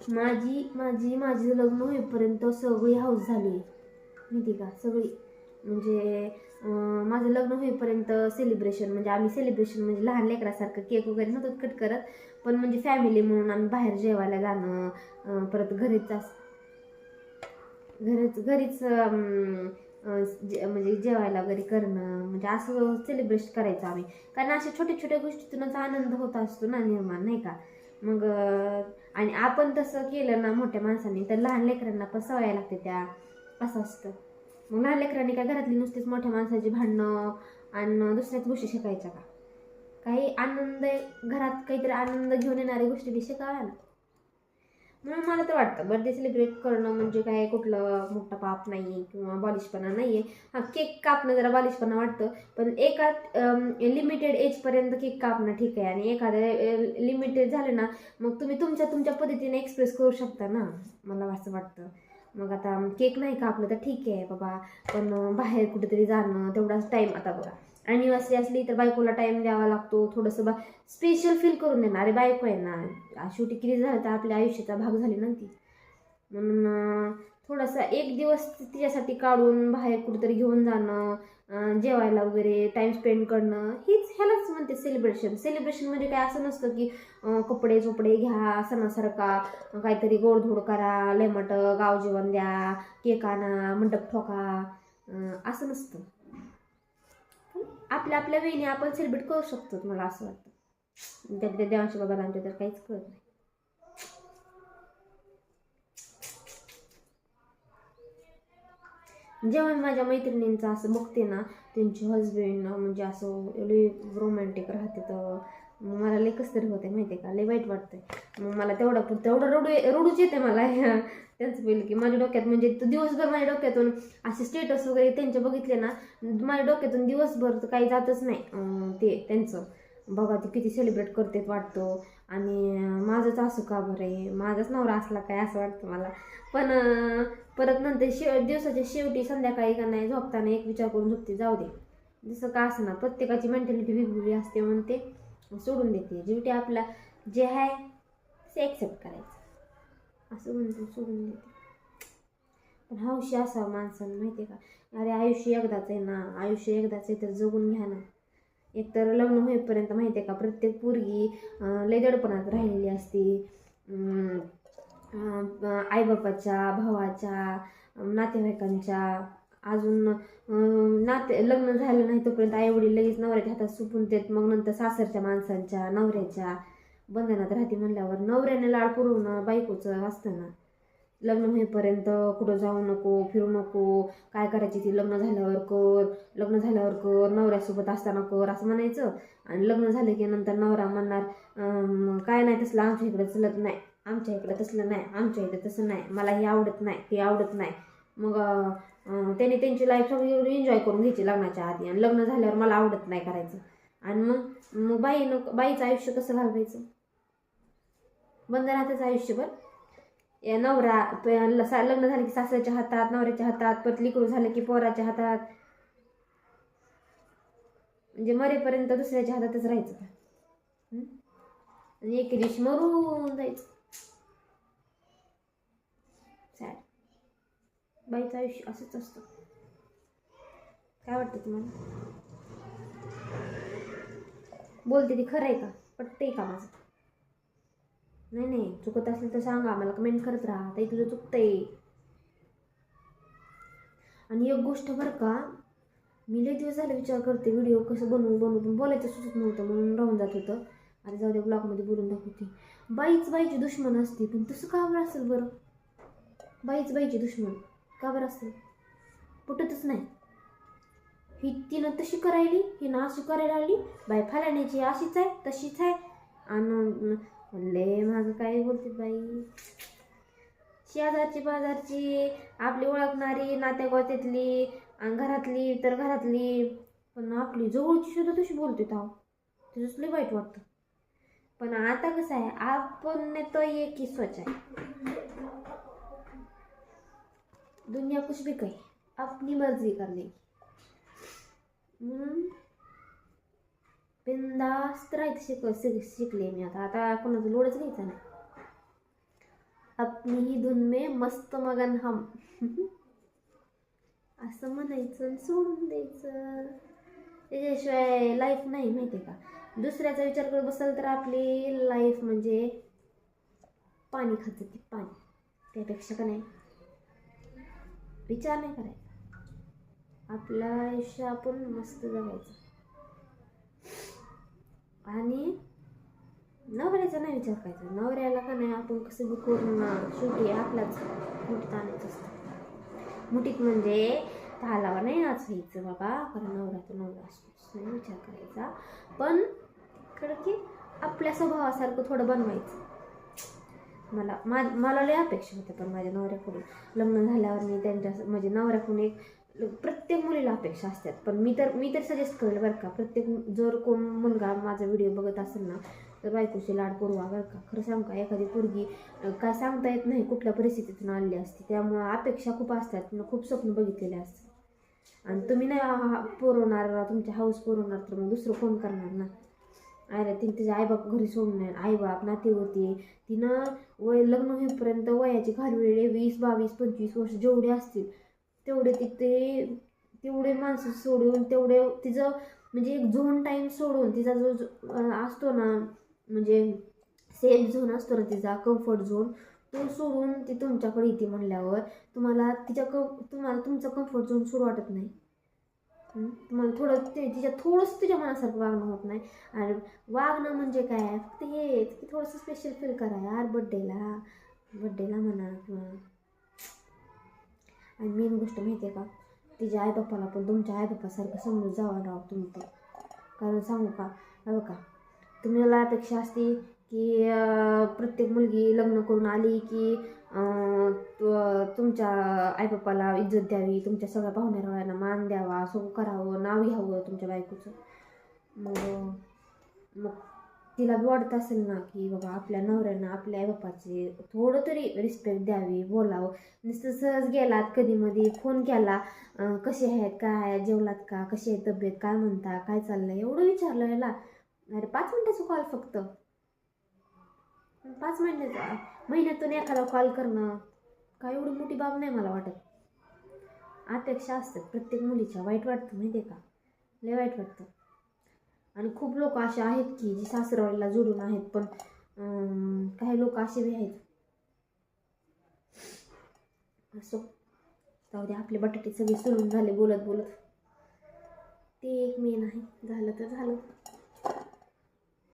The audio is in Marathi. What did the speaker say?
माझी लग्न होईपर्यंत सगळी हाऊस झाली माहिती का, सगळी. म्हणजे माझं लग्न होईपर्यंत सेलिब्रेशन म्हणजे आम्ही सेलिब्रेशन म्हणजे लहान लेकरासारखं केक वगैरे नव्हतं कट करत, पण म्हणजे फॅमिली म्हणून आम्ही बाहेर जेवायला जाणं, परत घरीच म्हणजे जेवायला वगैरे करणं, म्हणजे असं सेलिब्रेट करायचं आम्ही. कारण अशा छोट्या छोट्या गोष्टीतूनच आनंद होत असतो ना निर्माण, नाही का. मग आणि आपण तसं केलं ना मोठ्या माणसांनी तर लहान लेकरांना पण सवय लागते त्या, असं असतं. मग लहान लेकरांनी काय घरातली नुसतीच मोठ्या माणसाची भांडणं आणि दुसऱ्याच गोष्टी शिकायच्या का? काही आनंद घरात काहीतरी आनंद घेऊन येणाऱ्या गोष्टी बी शिकाव्या ना. म्हणून मला तर वाटतं बर्थडे सेलिब्रेट करणं म्हणजे काय कुठलं मोठा पाप नाही किंवा बालिशपणा नाहीये. हा, केक कापणं जरा बालिशपणा वाटतं, पण एका लिमिटेड एजपर्यंत केक कापणं ठीक आहे. आणि एखादं लिमिटेड झालं ना मग तुम्ही तुमच्या पद्धतीने एक्सप्रेस करू शकता ना, मला असं वाटतं. मग आता केक नाही कापलं तर ठीक आहे बाबा, पण बाहेर कुठेतरी जाणं तेवढाच टाईम. आता बघा ॲनिव्हर्सरी असली तर बायकोला टाईम द्यावा लागतो, थोडंसं स्पेशल फील करून देणार. अरे बायको आहे ना, शेवटी किती झालं तर आपल्या आयुष्याचा भाग झाली ना ती. म्हणून थोडासा एक दिवस तिच्यासाठी काढून बाहेर कुठेतरी घेऊन जाणं, जेवायला वगैरे टाइम स्पेंड करणं, ह्यालाच म्हणते सेलिब्रेशन. सेलिब्रेशन म्हणजे काय असं नसतं की कपडे चोपडे घ्या सणासारखा, काहीतरी गोडधोड करा, लेमट गाव जेवण द्या, केक आणा, मंडप ठोका, असं नसतं. आपल्या आपल्या वेळेने आपण सेलिब्रेट करू शकतो, मला असं वाटतं. त्या देवांच्या बाबाला आमच्या तर काहीच कळत नाही. जेव्हा माझ्या मैत्रिणींचं असं बघते ना, त्यांचे हजबंड म्हणजे असं लई रोमॅन्टिक राहते, तर मला लई कसं तरी होते माहिती आहे का, लई वाईट वाटतंय. मग मला तेवढं रडूच येते मला त्यांचं पहिलं की माझ्या डोक्यात, म्हणजे दिवसभर माझ्या डोक्यातून असे स्टेटस वगैरे त्यांचे बघितले ना, माझ्या डोक्यातून दिवसभर काही जातच नाही. ते त्यांचं बघा ते किती सेलिब्रेट करते वाटतो, आणि माझंच असं का बरं आहे, माझाच नवरा असला काय असं वाटतं मला. पण परत नंतर दिवसाच्या शेवटी संध्याकाळी का नाही झोपताना एक विचार करून झोपते, जाऊ दे जसं का असं ना, प्रत्येकाची मेंटॅलिटी वेगवेगळी असते म्हणून ते सोडून देते. शेवटी आपला जे आहे ते ॲक्सेप्ट करायचं असं म्हणते, सोडून देते. पण हौशी असावं माणसानं माहिती आहे का. अरे आयुष्य एकदाच आहे ना, आयुष्य एकदाच आहे तर जगून घ्या ना. एकतर लग्न होईपर्यंत माहिती आहे का प्रत्येक पोरगी लय दडपणात राहिलेली असते. आईबापाच्या, भावाच्या, नातेवाईकांच्या, अजून लग्न झालं नाही तोपर्यंत आईवडील लगेच नवऱ्याच्या हातात सुपून देत, मग नंतर सासरच्या माणसांच्या, नवऱ्याच्या बंधनात राहते म्हणल्यावर नवऱ्याने लाड पुरवणं बायकोचं असतं ना. लग्न होईपर्यंत कुठं जाऊ नको, फिरू नको, काय करायची ती लग्न झाल्यावर कर, लग्न झाल्यावर कर, नवऱ्यासोबत असताना कर असं म्हणायचं. आणि लग्न झालं की नंतर नवरा म्हणणार काय नाही तसलं आमच्या इकडे चलत नाही, आमच्या इकडे तसलं नाही, आमच्या इकडे तसं नाही, मला हे आवडत नाही, ते आवडत नाही. मग त्याने त्यांची लाईफ सगळी एन्जॉय करून घ्यायची लग्नाच्या आधी, आणि लग्न झाल्यावर मला आवडत नाही करायचं. आणि मग बाईचं आयुष्य कसं घालवायचं, बंधनातच आयुष्यभर. नवरा लग्न झालं की सासऱ्याच्या हातात, नवऱ्याच्या हातात, परत लिकरू झालं की पोराच्या हातात, म्हणजे मरेपर्यंत दुसऱ्याच्या हातातच राहायचं का. आणि एके दिवशी मरून जायचं. सॅड. बाईचं आयुष्य असंच असतं. काय वाटतं तुम्हाला? बोलते ती खरं आहे का, पटतंय का माझं? नाही चुकत असेल तर सांगा, मला कमेंट करत राहा ताई तुझं चुकतंय. आणि एक गोष्ट बरं का, मी लय दिवस झाले विचार करते व्हिडिओ कसं बनवू पण बोलायचं सुचत नव्हतं म्हणून राहून जात होतं. अरे जाऊ दे ब्लॉगमध्ये बोलून दाखवते. बाईची दुश्मन असते, पण तसं का बरं असेल बरं? बाईची दुश्मन का बरं असेल? पटतच नाही. ही तिनं तशी करायली, हिनं अशी करायला लागली, बाई फालाण्याची अशीच आहे तशीच आहे. आणि म्हणले माझं काय बोलते बाई, शेजारची बाजारची आपली ओळखणारी, नात्यागोत्यातली, घरातली तर घरातली, पण आपली जवळची सुद्धा तशी बोलते ताव, त्याच्याच लई वाईट वाटतं. पण आता कसं आहे, आपण तो एक ही सोच आहे, दुनिया कुछ भी कहे अपनी मर्जी करने की. म्हणून बिंदास्त राहायचं शिकले मी आता कोणाचं लोडच घ्यायचा नाही. अपनी ही धुन में मस्त मगन हम. असं म्हणायचं आणि सोडून द्यायचं. त्याच्याशिवाय लाईफ नाही, माहिती आहे का. दुसऱ्याचा विचार करत बसाल तर आपली लाईफ म्हणजे पाणी खातं, ती पाणी. त्यापेक्षा का नाही विचार नाही करायचा, आपलं आयुष्य आपण मस्त जगायचं. आणि नवऱ्याचा नाही विचार करायचा. नवऱ्याला का नाही आपण कसं बी करून शेवटी आपल्याच मुठीत आणायचं असतं. मुठीत म्हणजे तालावर नाही नाचायचं बाबा, कारण नवरा तो नवरा असतो, नाही विचार करायचा. पण खरं की आपल्या स्वभावासारखं थोडं बनवायचं. मला लय अपेक्षा होत्या पण माझ्या नवऱ्याकडून. लग्न झाल्यावर मी त्यांच्या म्हणजे नवऱ्याकडून एक प्रत्येक मुलीला अपेक्षा असतात. पण मी तर सजेस्ट करेल बरं का, प्रत्येक जर कोण मुलगा माझा व्हिडिओ बघत असेल ना तर बायकोची लाड पुरवा बरं का. खरं सांग का, एखादी पोरगी काय सांगता येत नाही कुठल्या परिस्थितीतून आणली असते, त्यामुळं अपेक्षा खूप असतात, खूप स्वप्न बघितलेले असतात. आणि तुम्ही नाही पुरवणार, तुमच्या हाऊस पुरवणार तर मग दुसरं कोण करणार ना. अरे तिचे आईबाप घरी सोडून नाही, आईबाप नाते होते. तिनं लग्न होईपर्यंत वयाची घालवेळे 20, 22, 25 वर्ष जेवढे असतील तेवढे माणसं सोडून, तेवढे तिचं म्हणजे एक झोन टाईम सोडून, तिचा जो असतो ना म्हणजे सेफ झोन असतो ना, तिचा कम्फर्ट झोन, तो सोडून ती तुमच्याकडे येते म्हणल्यावर तुम्हाला तुमचा कम्फर्ट झोन सोडू वाटत नाही. तुम्हाला थोडंसं तुझ्या मनासारखं वागणं होत नाही. आणि वागणं म्हणजे काय, फक्त हेच की थोडंसं स्पेशल फील करा यार बड्डेला म्हणा किंवा. आणि मेन गोष्ट माहिती आहे का, तिच्या आईबापाला पण तुमच्या आईबापासारखं समजून जावं राव तुम्ही पण. कारण सांगू का, बघा तुम्हाला अपेक्षा असते की प्रत्येक मुलगी लग्न करून आली की तुमच्या आईबापाला इज्जत द्यावी, तुमच्या सगळ्या पाहुण्यारावळ्यांना मान द्यावा, सगळं करावं, नाव घ्यावं तुमच्या बायकोचं. मग तिला बी वाटत असेल ना की बाबा आपल्या नवऱ्यांना आपल्या आईबापाचे थोडं तरी रिस्पेक्ट द्यावी, बोलावं. नुसतं सहज गेलात कधीमध्ये फोन केला, कसे आहेत, काय जेवलात का, कशी आहे तब्येत, काय म्हणता, काय चाललंय, एवढं विचारलं याला. अरे 5 मिनिटाचा कॉल, फक्त 5 मिनिटाचा, महिन्यातून एखादा कॉल करणं काय एवढी मोठी बाब नाही मला वाटत. अपेक्षा असतात प्रत्येक मुलीच्या. वाईट वाटतं माहिती आहे का, लय वाईट वाटतं. आणि खूप लोक असे आहेत की जी सासरवाडीला जोडून आहेत, पण काही लोक असे बी आहेत. असो, जाऊ दे, आपले बटाटे सगळे सोलून झाले बोलत बोलत. ते एक मेन आहे, झालं तर झालं.